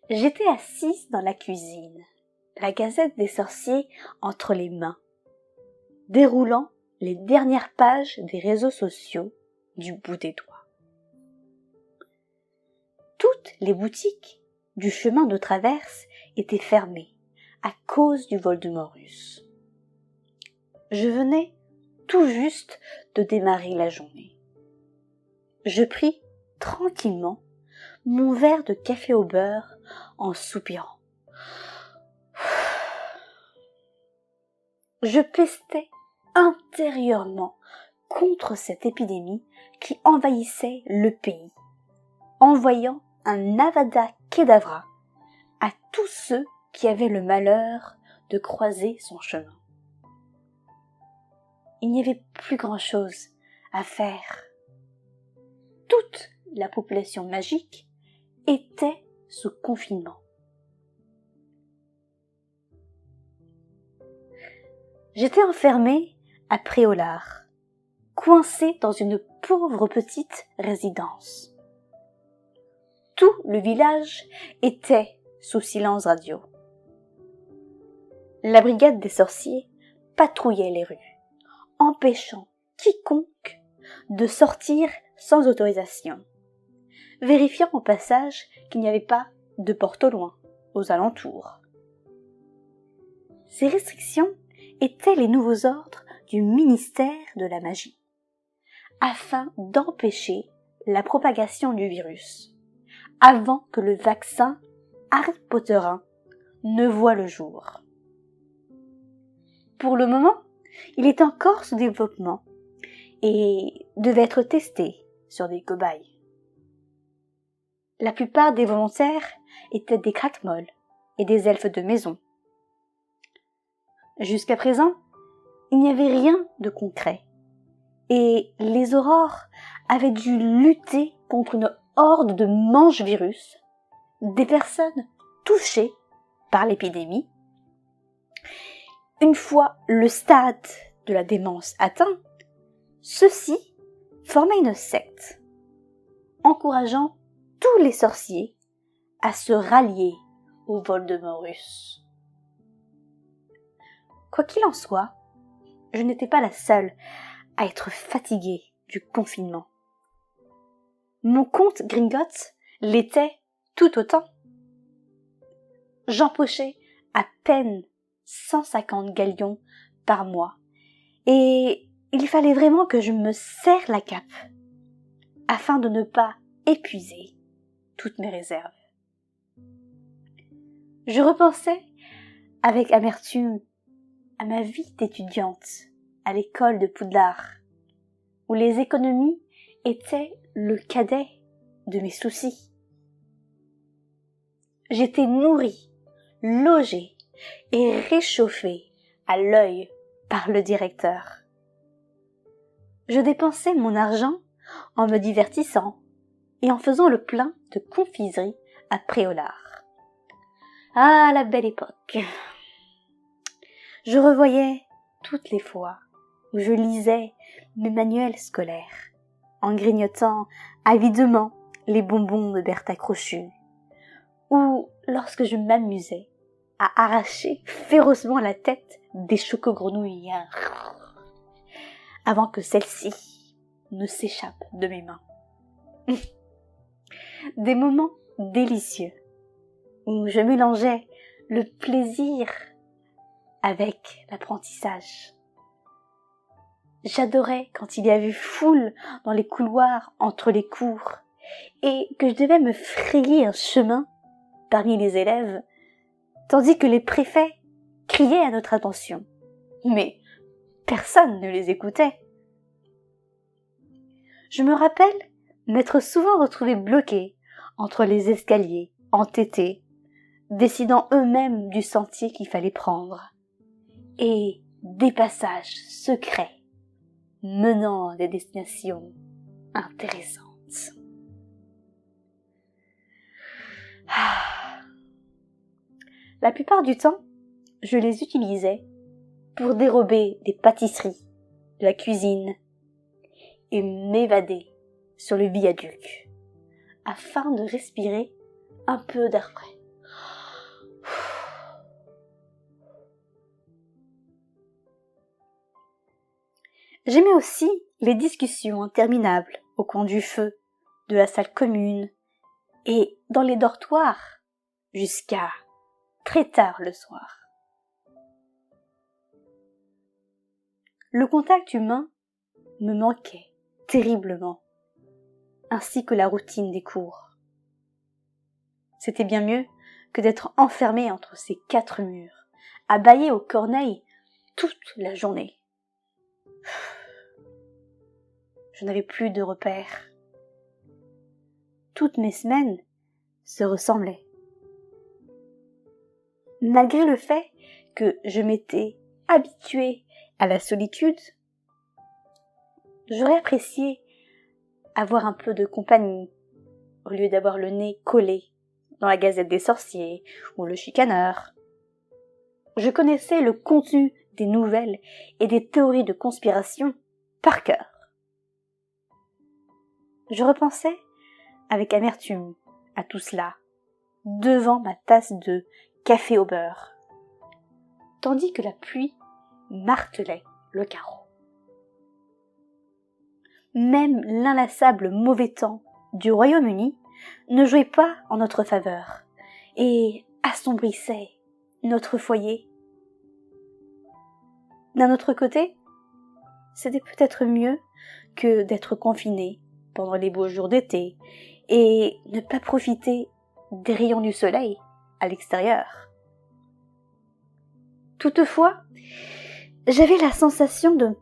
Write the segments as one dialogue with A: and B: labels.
A: J'étais assise dans la cuisine, la Gazette des sorciers entre les mains, déroulant les dernières pages des réseaux sociaux du bout des doigts. Toutes les boutiques du chemin de traverse étaient fermées à cause du Voldemortus. Je venais tout juste de démarrer la journée. Je pris tranquillement mon verre de café au beurre en soupirant. Je pestais intérieurement contre cette épidémie qui envahissait le pays, envoyant un Avada Kedavra à tous ceux qui avaient le malheur de croiser son chemin. Il n'y avait plus grand-chose à faire. Toute la population magique était sous confinement. J'étais enfermée à Préolard, coincée dans une pauvre petite résidence. Tout le village était sous silence radio. La brigade des sorciers patrouillait les rues, empêchant quiconque de sortir sans autorisation, vérifiant au passage qu'il n'y avait pas de porte au loin, aux alentours. Ces restrictions étaient les nouveaux ordres du ministère de la magie, afin d'empêcher la propagation du virus, avant que le vaccin Harry Potterin ne voie le jour. Pour le moment, il est encore sous développement et devait être testé sur des cobayes. La plupart des volontaires étaient des craquemolles et des elfes de maison. Jusqu'à présent, il n'y avait rien de concret, et les aurores avaient dû lutter contre une horde de mange-virus, des personnes touchées par l'épidémie. Une fois le stade de la démence atteint, ceux-ci formaient une secte, encourageant tous les sorciers à se rallier au Voldemortus. Quoi qu'il en soit, je n'étais pas la seule à être fatiguée du confinement. Mon compte Gringotts l'était tout autant. J'empochais à peine 150 galions par mois et il fallait vraiment que je me serre la cape afin de ne pas épuiser toutes mes réserves. Je repensais avec amertume à ma vie d'étudiante à l'école de Poudlard, où les économies étaient le cadet de mes soucis. J'étais nourrie, logée et réchauffée à l'œil par le directeur. Je dépensais mon argent en me divertissant et en faisant le plein de confiseries à Préolard. Ah, la belle époque! Je revoyais toutes les fois où je lisais mes manuels scolaires, en grignotant avidement les bonbons de Bertha Crochu, ou lorsque je m'amusais à arracher férocement la tête des chocogrenouilles avant que celle-ci ne s'échappe de mes mains. Des moments délicieux où je mélangeais le plaisir avec l'apprentissage. J'adorais quand il y avait foule dans les couloirs entre les cours et que je devais me frayer un chemin parmi les élèves, tandis que les préfets criaient à notre attention. Mais personne ne les écoutait. Je me rappelle m'être souvent retrouvée bloquée entre les escaliers, entêtés, décidant eux-mêmes du sentier qu'il fallait prendre, et des passages secrets menant à des destinations intéressantes. La plupart du temps, je les utilisais pour dérober des pâtisseries, de la cuisine, et m'évader sur le viaduc, afin de respirer un peu d'air frais. J'aimais aussi les discussions interminables au coin du feu, de la salle commune et dans les dortoirs jusqu'à très tard le soir. Le contact humain me manquait terriblement, ainsi que la routine des cours. C'était bien mieux que d'être enfermé entre ces 4 murs, à bâiller aux corneilles toute la journée. Je n'avais plus de repères. Toutes mes semaines se ressemblaient. Malgré le fait que je m'étais habituée à la solitude, j'aurais apprécié avoir un peu de compagnie au lieu d'avoir le nez collé dans la Gazette des sorciers ou le Chicaneur. Je connaissais le contenu des nouvelles et des théories de conspiration par cœur. Je repensais avec amertume à tout cela, devant ma tasse de café au beurre, tandis que la pluie martelait le carreau. Même l'inlassable mauvais temps du Royaume-Uni ne jouait pas en notre faveur et assombrissait notre foyer. D'un autre côté, c'était peut-être mieux que d'être confiné pendant les beaux jours d'été et ne pas profiter des rayons du soleil à l'extérieur. Toutefois, j'avais la sensation de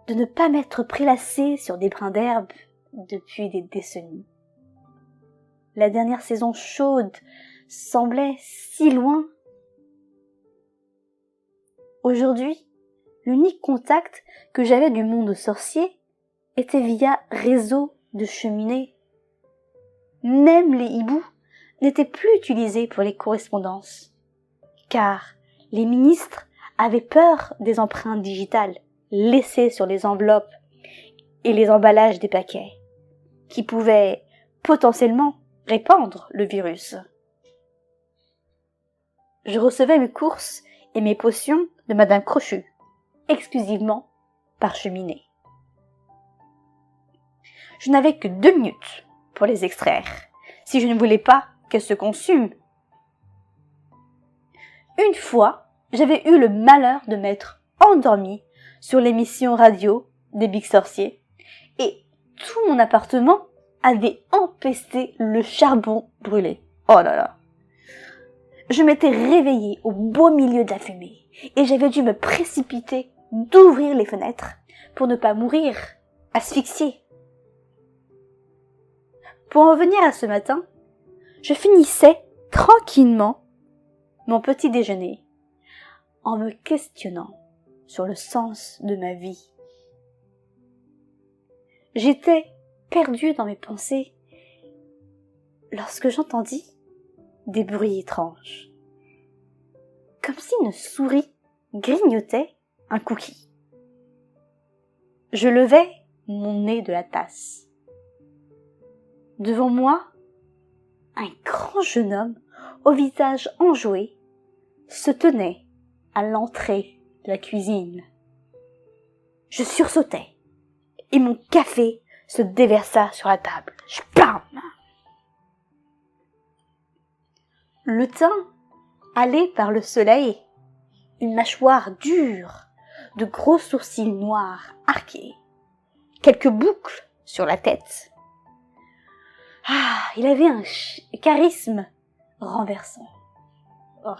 A: ne pas m'être prélassée sur des brins d'herbe depuis des décennies. La dernière saison chaude semblait si loin. Aujourd'hui, l'unique contact que j'avais du monde sorcier était via réseau de cheminées. Même les hiboux n'étaient plus utilisés pour les correspondances, car les ministres avaient peur des empreintes digitales laissées sur les enveloppes et les emballages des paquets, qui pouvaient potentiellement répandre le virus. Je recevais mes courses et mes potions de Madame Crochu, exclusivement par cheminée. Je n'avais que 2 minutes pour les extraire, si je ne voulais pas qu'elles se consument. Une fois, j'avais eu le malheur de m'être endormie sur l'émission radio des Big Sorciers, et tout mon appartement avait empesté le charbon brûlé. Oh là là! Je m'étais réveillée au beau milieu de la fumée, et j'avais dû me précipiter d'ouvrir les fenêtres pour ne pas mourir asphyxiée. Pour en venir à ce matin, je finissais tranquillement mon petit déjeuner en me questionnant sur le sens de ma vie. J'étais perdue dans mes pensées lorsque j'entendis des bruits étranges, comme si une souris grignotait un cookie. Je levai mon nez de la tasse. Devant moi, un grand jeune homme au visage enjoué se tenait à l'entrée de la cuisine. Je sursautai et mon café se déversa sur la table. Splam! Le teint hâlé par le soleil, une mâchoire dure, de gros sourcils noirs arqués, quelques boucles sur la tête. Ah, il avait un charisme renversant. Oh.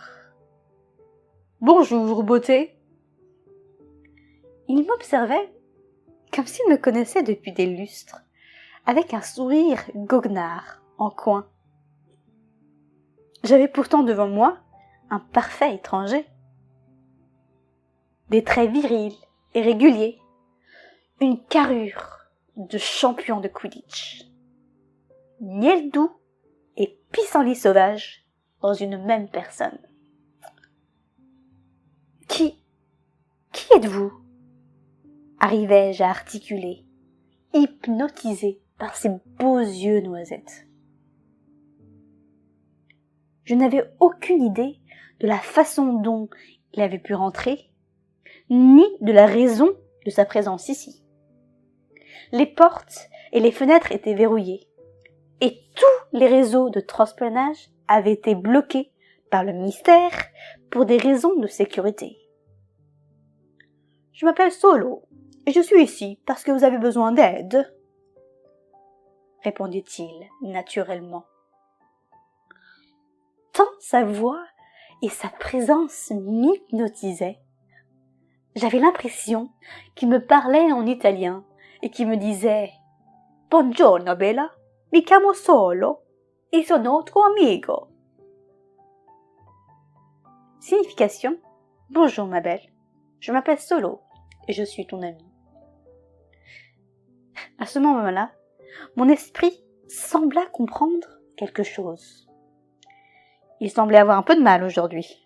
A: Bonjour, beauté. Il m'observait comme s'il me connaissait depuis des lustres, avec un sourire goguenard en coin. J'avais pourtant devant moi un parfait étranger. Des traits virils et réguliers, une carrure de champion de Quidditch. Miel doux et pissenlit sauvage dans une même personne. Qui êtes-vous? Arrivai-je à articuler, hypnotisé par ses beaux yeux noisettes. Je n'avais aucune idée de la façon dont il avait pu rentrer, ni de la raison de sa présence ici. Les portes et les fenêtres étaient verrouillées, et tous les réseaux de transplanage avaient été bloqués par le ministère pour des raisons de sécurité. « Je m'appelle Solo, et je suis ici parce que vous avez besoin d'aide, » répondit-il naturellement. Tant sa voix et sa présence m'hypnotisaient. J'avais l'impression qu'il me parlait en italien et qu'il me disait « Buongiorno Bella, mi chiamo Solo e sono tuo amico ». Signification: Bonjour ma belle, je m'appelle Solo et je suis ton ami. À ce moment-là, mon esprit sembla comprendre quelque chose. Il semblait avoir un peu de mal aujourd'hui.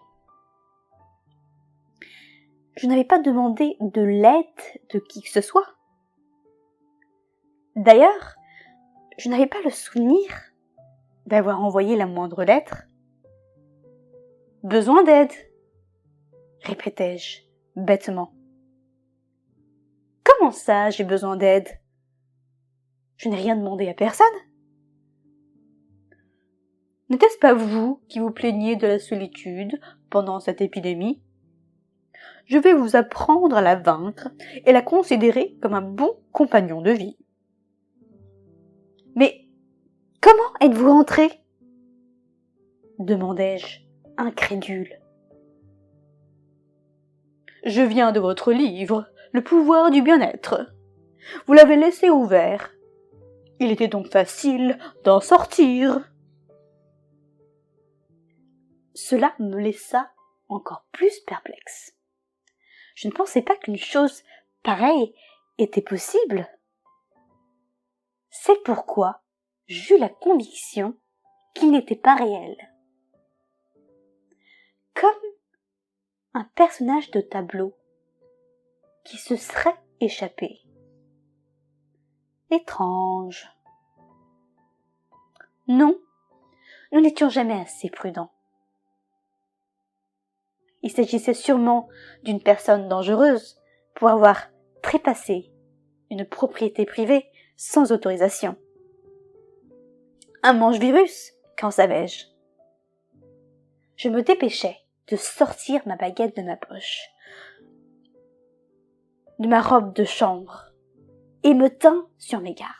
A: Je n'avais pas demandé de l'aide de qui que ce soit. D'ailleurs, je n'avais pas le souvenir d'avoir envoyé la moindre lettre. « Besoin d'aide » répétai-je bêtement. « Comment ça, j'ai besoin d'aide ? Je n'ai rien demandé à personne. » N'était-ce pas vous qui vous plaigniez de la solitude pendant cette épidémie ? Je vais vous apprendre à la vaincre et la considérer comme un bon compagnon de vie. Mais comment êtes-vous entré ? Demandai-je, incrédule. Je viens de votre livre, Le pouvoir du bien-être. Vous l'avez laissé ouvert. Il était donc facile d'en sortir. Cela me laissa encore plus perplexe. Je ne pensais pas qu'une chose pareille était possible. C'est pourquoi j'eus la conviction qu'il n'était pas réel. Comme un personnage de tableau qui se serait échappé. Étrange. Non, nous n'étions jamais assez prudents. Il s'agissait sûrement d'une personne dangereuse pour avoir trépassé une propriété privée sans autorisation. Un mange-virus, qu'en savais-je ? Je me dépêchais de sortir ma baguette de ma poche, de ma robe de chambre, et me tins sur mes gardes.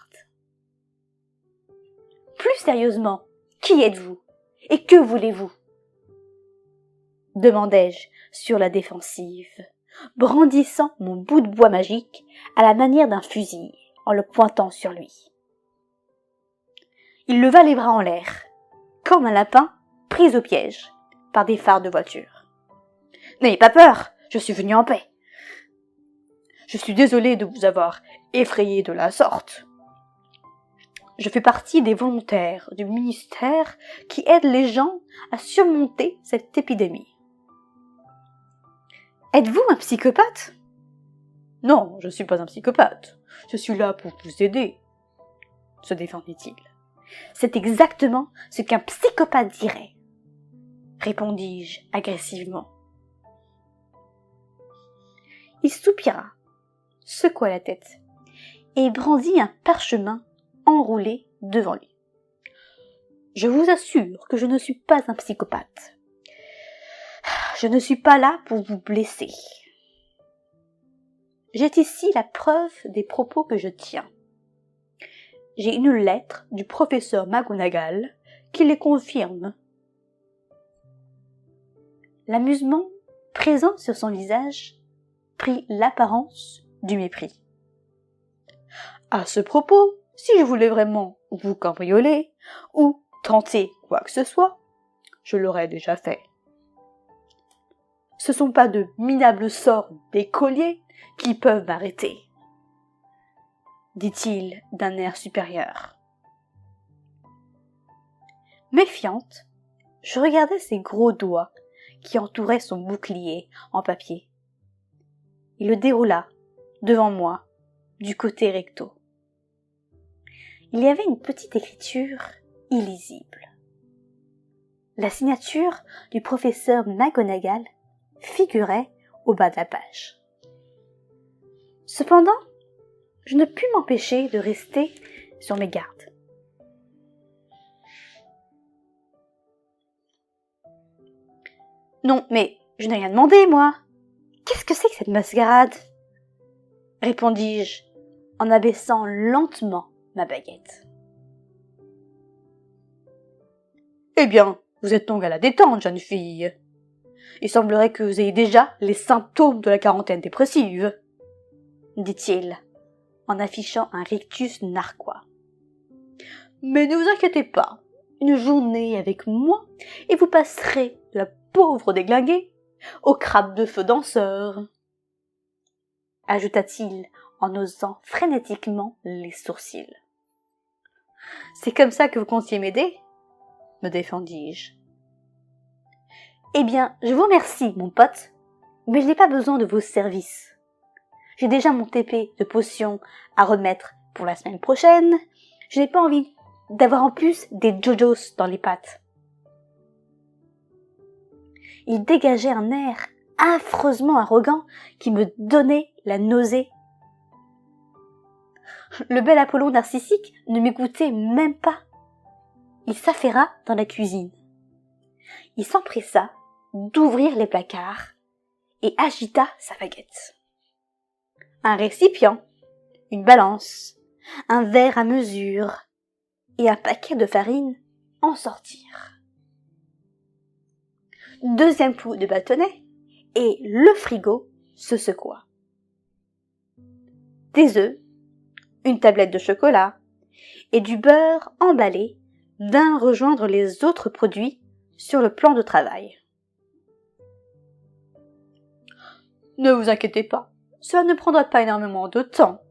A: Plus sérieusement, qui êtes-vous ? Et que voulez-vous ? Demandai-je sur la défensive, brandissant mon bout de bois magique à la manière d'un fusil en le pointant sur lui. Il leva les bras en l'air, comme un lapin pris au piège par des phares de voiture. « N'ayez pas peur, je suis venu en paix. Je suis désolé de vous avoir effrayé de la sorte. Je fais partie des volontaires du ministère qui aident les gens à surmonter cette épidémie. Êtes-vous un psychopathe ? Non, je ne suis pas un psychopathe. Je suis là pour vous aider, se défendit-il. C'est exactement ce qu'un psychopathe dirait, répondis-je agressivement. Il soupira, secoua la tête et brandit un parchemin enroulé devant lui. Je vous assure que je ne suis pas un psychopathe. Je ne suis pas là pour vous blesser. J'ai ici la preuve des propos que je tiens. J'ai une lettre du professeur McGonagall qui les confirme. L'amusement présent sur son visage prit l'apparence du mépris. À ce propos, si je voulais vraiment vous cambrioler ou tenter quoi que ce soit, je l'aurais déjà fait. Ce sont pas de minables sorts d'écoliers qui peuvent m'arrêter, dit-il d'un air supérieur. Méfiante, je regardais ses gros doigts qui entouraient son bouclier en papier. Il le déroula devant moi, du côté recto. Il y avait une petite écriture illisible. la signature du professeur McGonagall figurait au bas de la page. Cependant, je ne pus m'empêcher de rester sur mes gardes. Non, mais je n'ai rien demandé, moi. Qu'est-ce que c'est que cette mascarade ? Répondis-je en abaissant lentement ma baguette. Eh bien, vous êtes donc à la détente, jeune fille. Il semblerait que vous ayez déjà les symptômes de la quarantaine dépressive, dit-il, en affichant un rictus narquois. Mais ne vous inquiétez pas, une journée avec moi et vous passerez de la pauvre déglinguée au crabe de feu danseur, ajouta-t-il en haussant frénétiquement les sourcils. C'est comme ça que vous comptiez m'aider ? Me défendis-je. Eh bien, je vous remercie, mon pote, mais je n'ai pas besoin de vos services. J'ai déjà mon TP de potions à remettre pour la semaine prochaine. Je n'ai pas envie d'avoir en plus des jojos dans les pattes. Il dégageait un air affreusement arrogant qui me donnait la nausée. Le bel Apollon narcissique ne m'écoutait même pas. Il s'affaira dans la cuisine. Il s'empressa d'ouvrir les placards et agita sa baguette. Un récipient, une balance, un verre à mesure et un paquet de farine en sortirent. Deuxième coup de bâtonnet et le frigo se secoua. Des œufs, une tablette de chocolat et du beurre emballé vinrent rejoindre les autres produits sur le plan de travail. Ne vous inquiétez pas, cela ne prendra pas énormément de temps.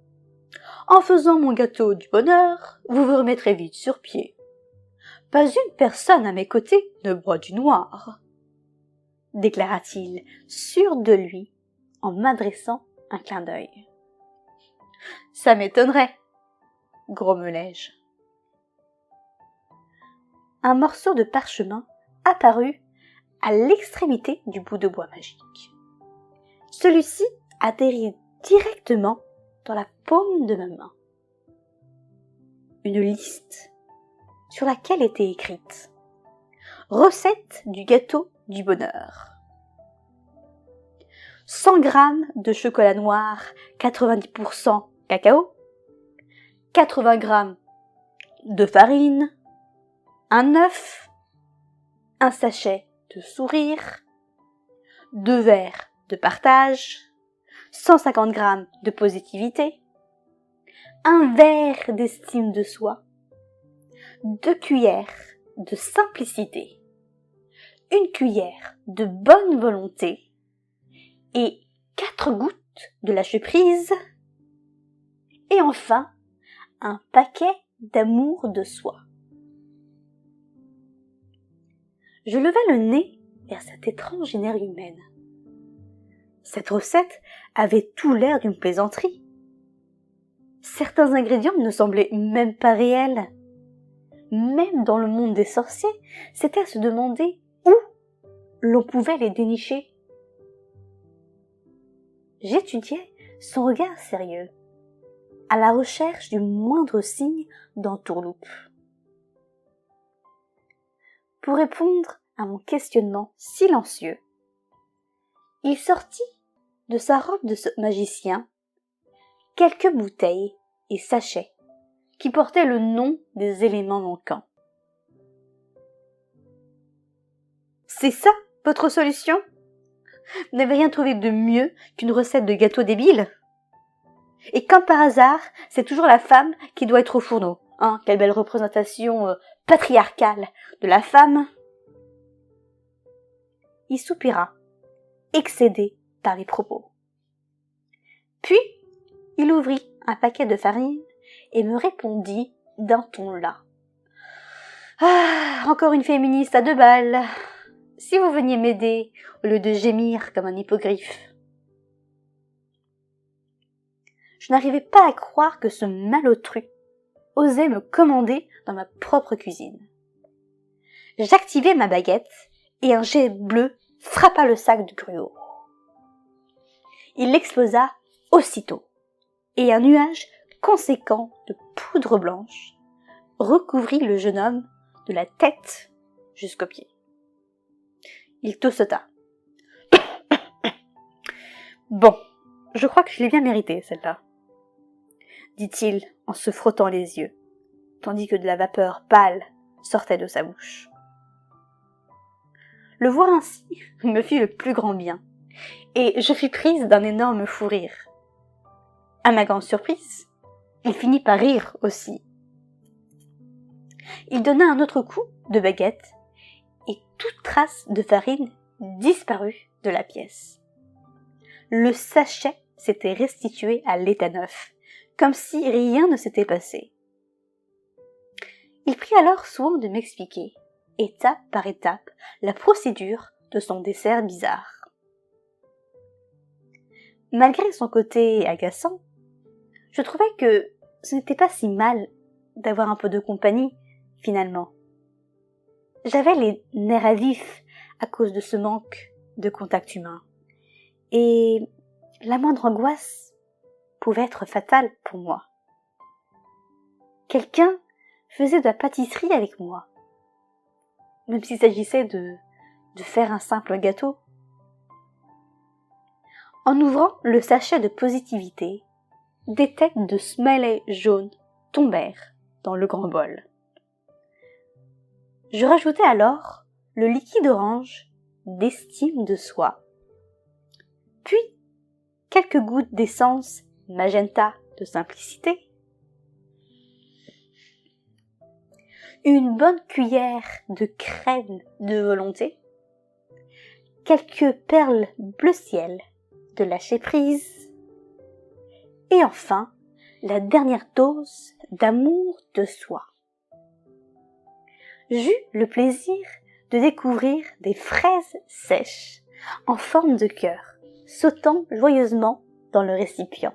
A: En faisant mon gâteau du bonheur, vous vous remettrez vite sur pied. Pas une personne à mes côtés ne boit du noir, déclara-t-il, sûr de lui, en m'adressant un clin d'œil. Ça m'étonnerait, grommelai-je. Un morceau de parchemin apparut à l'extrémité du bout de bois magique. Celui-ci atterrit directement dans la paume de ma main. Une liste sur laquelle était écrite « Recette du gâteau du bonheur ». 100 grammes de chocolat noir 90% cacao, 80 grammes de farine, un œuf, un sachet de sourire, 2 verres de partage, 150 grammes de positivité, un verre d'estime de soi, 2 cuillères de simplicité, une cuillère de bonne volonté et 4 gouttes de lâcher-prise, et enfin un paquet d'amour de soi. Je levai le nez vers cette étrange énergie humaine. Cette recette avait tout l'air d'une plaisanterie. Certains ingrédients ne semblaient même pas réels. Même dans le monde des sorciers, c'était à se demander où l'on pouvait les dénicher. J'étudiais son regard sérieux, à la recherche du moindre signe d'entourloupe. Pour répondre à mon questionnement silencieux, il sortit de sa robe de magicien quelques bouteilles et sachets qui portaient le nom des éléments manquants. C'est ça, votre solution ? Vous n'avez rien trouvé de mieux qu'une recette de gâteau débile ? Et comme par hasard, c'est toujours la femme qui doit être au fourneau. Hein, quelle belle représentation patriarcale de la femme. Il soupira, excédé par les propos. Puis, il ouvrit un paquet de farine et me répondit d'un ton las. « Ah, encore une féministe à 2 balles. Si vous veniez m'aider au lieu de gémir comme un hippogriffe. » Je n'arrivais pas à croire que ce malotru osait me commander dans ma propre cuisine. J'activai ma baguette et un jet bleu frappa le sac du gruau. Il explosa aussitôt et un nuage conséquent de poudre blanche recouvrit le jeune homme de la tête jusqu'aux pieds. Il toussota. « Bon, je crois que je l'ai bien méritée, celle-là, » dit-il en se frottant les yeux, tandis que de la vapeur pâle sortait de sa bouche. Le voir ainsi me fit le plus grand bien, et je fus prise d'un énorme fou rire. À ma grande surprise, il finit par rire aussi. Il donna un autre coup de baguette, et toute trace de farine disparut de la pièce. Le sachet s'était restitué à l'état neuf, comme si rien ne s'était passé. Il prit alors soin de m'expliquer, étape par étape, la procédure de son dessert bizarre. Malgré son côté agaçant, je trouvais que ce n'était pas si mal d'avoir un peu de compagnie, finalement. J'avais les nerfs à vif à cause de ce manque de contact humain, et la moindre angoisse pouvait être fatale pour moi. Quelqu'un faisait de la pâtisserie avec moi, même s'il s'agissait de faire un simple gâteau. En ouvrant le sachet de positivité, des têtes de smileys jaunes tombèrent dans le grand bol. Je rajoutai alors le liquide orange d'estime de soi, puis quelques gouttes d'essence magenta de simplicité, une bonne cuillère de crème de volonté, quelques perles bleu ciel de lâcher prise, et enfin la dernière dose d'amour de soi. J'eus le plaisir de découvrir des fraises sèches en forme de cœur, sautant joyeusement dans le récipient.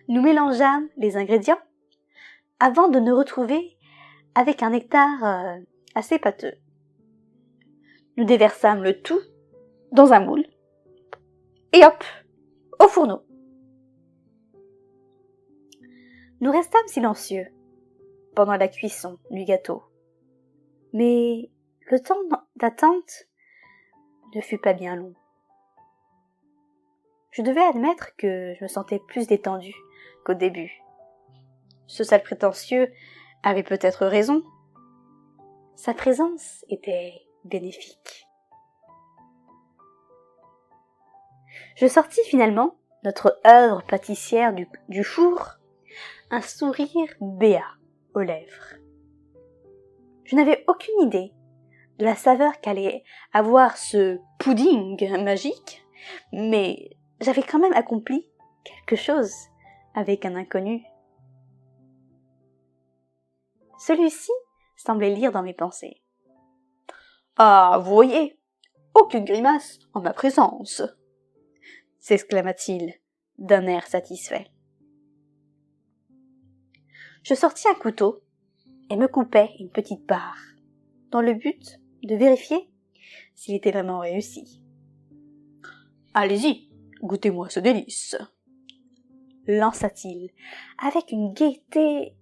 A: Nous mélangeâmes les ingrédients avant de nous retrouver avec un nectar assez pâteux. Nous déversâmes le tout dans un moule et hop, au fourneau. Nous restâmes silencieux pendant la cuisson du gâteau, mais le temps d'attente ne fut pas bien long. Je devais admettre que je me sentais plus détendue qu'au début. Ce sale prétentieux avait peut-être raison. Sa présence était bénéfique. Je sortis finalement notre œuvre pâtissière du four, un sourire béat aux lèvres. Je n'avais aucune idée de la saveur qu'allait avoir ce pudding magique, mais j'avais quand même accompli quelque chose avec un inconnu. Celui-ci semblait lire dans mes pensées. « Ah, vous voyez, aucune grimace en ma présence !» s'exclama-t-il d'un air satisfait. Je sortis un couteau et me coupai une petite part, dans le but de vérifier s'il était vraiment réussi. « Allez-y, goûtez-moi ce délice !» lança-t-il avec une gaieté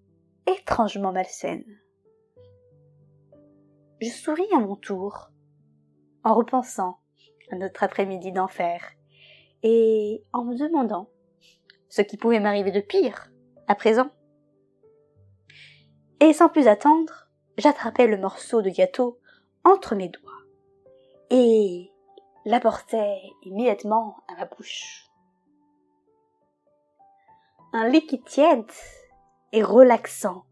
A: étrangement malsaine. Je souris à mon tour, en repensant à notre après-midi d'enfer, et en me demandant ce qui pouvait m'arriver de pire à présent. Et sans plus attendre, j'attrapai le morceau de gâteau entre mes doigts, et l'apportai immédiatement à ma bouche. Un liquide tiède et relaxant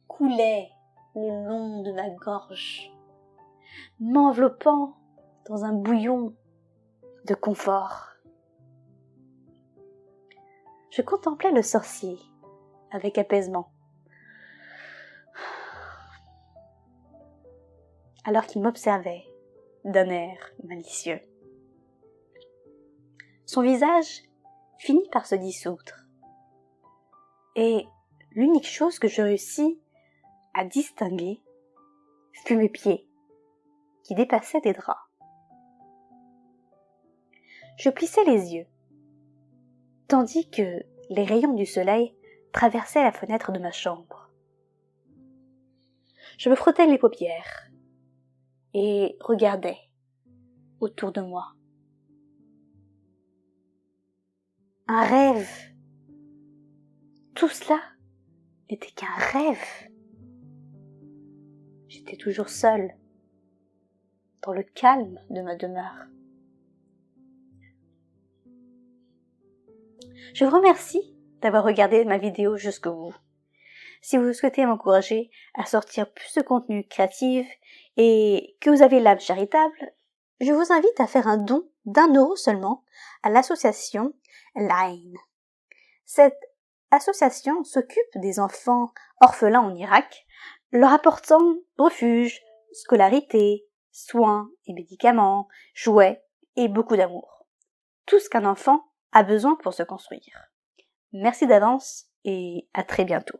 A: coulait le long de ma gorge, m'enveloppant dans un bouillon de confort. Je contemplais le sorcier avec apaisement, alors qu'il m'observait d'un air malicieux. Son visage finit par se dissoudre, et l'unique chose que je réussis à distinguer fut mes pieds, qui dépassaient des draps. Je plissais les yeux, tandis que les rayons du soleil traversaient la fenêtre de ma chambre. Je me frottais les paupières et regardais autour de moi. Un rêve. Tout cela n'était qu'un rêve. J'étais toujours seule, dans le calme de ma demeure. Je vous remercie d'avoir regardé ma vidéo jusqu'au bout. Si vous souhaitez m'encourager à sortir plus de contenu créatif et que vous avez l'âme charitable, je vous invite à faire un don d'1 € seulement à l'association Line. Cette association s'occupe des enfants orphelins en Irak, leur apportant refuge, scolarité, soins et médicaments, jouets et beaucoup d'amour. Tout ce qu'un enfant a besoin pour se construire. Merci d'avance et à très bientôt.